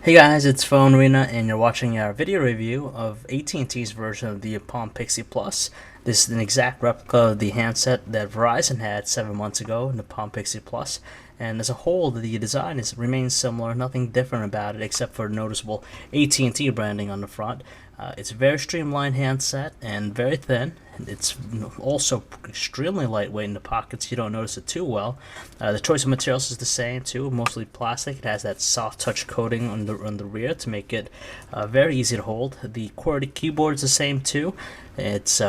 Hey guys, it's PhoneArena and you're watching our video review of AT&T's version of the Palm Pixi Plus. This is an exact replica of the handset that Verizon had 7 months ago, the Palm Pixi Plus. And as a whole, the design remains similar, nothing different about it except for noticeable AT&T branding on the front. It's a very streamlined handset and very thin. It's also extremely lightweight in the pockets. You don't notice it too well. The choice of materials is the same too, mostly plastic. It has that soft touch coating on the rear to make it very easy to hold. The Qwerty Keyboard is the same too. It's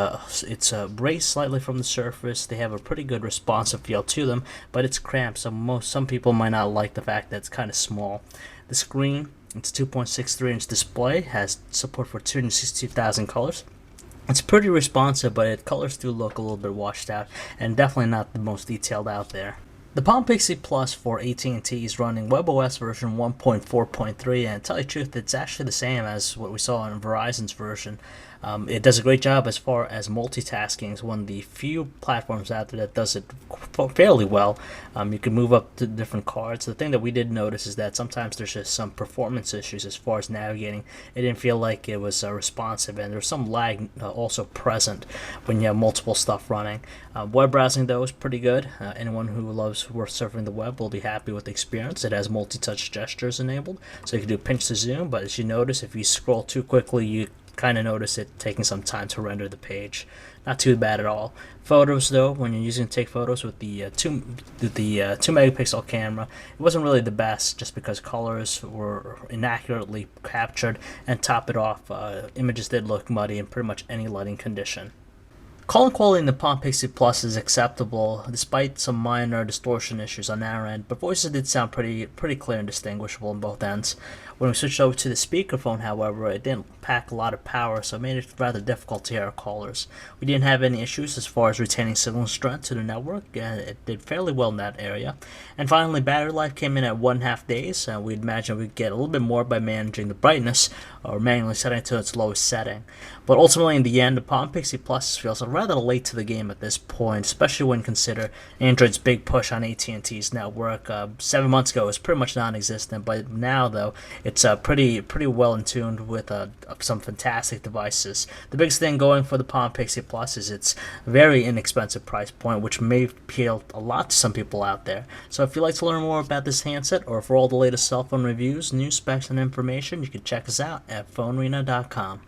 raised slightly from the surface. They have a pretty good responsive feel to them, but it's cramped. So some people might not like the fact that it's kind of small. The screen, it's 2.63-inch display, has support for 260,000 colors. It's pretty responsive, but colors do look a little bit washed out, and definitely not the most detailed out there. The Palm Pixi Plus for AT&T is running webOS version 1.4.3, and to tell you the truth, it's actually the same as what we saw on Verizon's version. It does a great job as far as multitasking. It's one of the few platforms out there that does it fairly well. You can move up to different cards. The thing that we did notice is that sometimes there's just some performance issues as far as navigating. It didn't feel like it was responsive, and there's some lag also present when you have multiple stuff running. Web browsing, though, is pretty good. Anyone who loves surfing the web will be happy with the experience. It has multi-touch gestures enabled, so you can do pinch to zoom, but as you notice, if you scroll too quickly, you kind of notice it taking some time to render the page. Not too bad at all. Photos, though, when you're using to take photos with the 2 megapixel camera, it wasn't really the best just because colors were inaccurately captured, and top it off, images did look muddy in pretty much any lighting condition. Calling quality in the Palm Pixi Plus is acceptable, despite some minor distortion issues on our end, but voices did sound pretty clear and distinguishable on both ends. When we switched over to the speakerphone, however, it didn't pack a lot of power, so it made it rather difficult to hear our callers. We didn't have any issues as far as retaining signal strength to the network, and it did fairly well in that area. And finally, battery life came in at 1.5 days. We'd imagine we'd get a little bit more by managing the brightness or manually setting it to its lowest setting. But ultimately, in the end, the Palm Pixi Plus feels rather late to the game at this point, especially when consider Android's big push on AT&T's network. 7 months ago, it was pretty much non-existent, but now, though, it's pretty well in tune with some fantastic devices. The biggest thing going for the Palm Pixi Plus is its very inexpensive price point, which may appeal a lot to some people out there. So if you'd like to learn more about this handset, or for all the latest cell phone reviews, news, specs, and information, you can check us out at PhoneArena.com.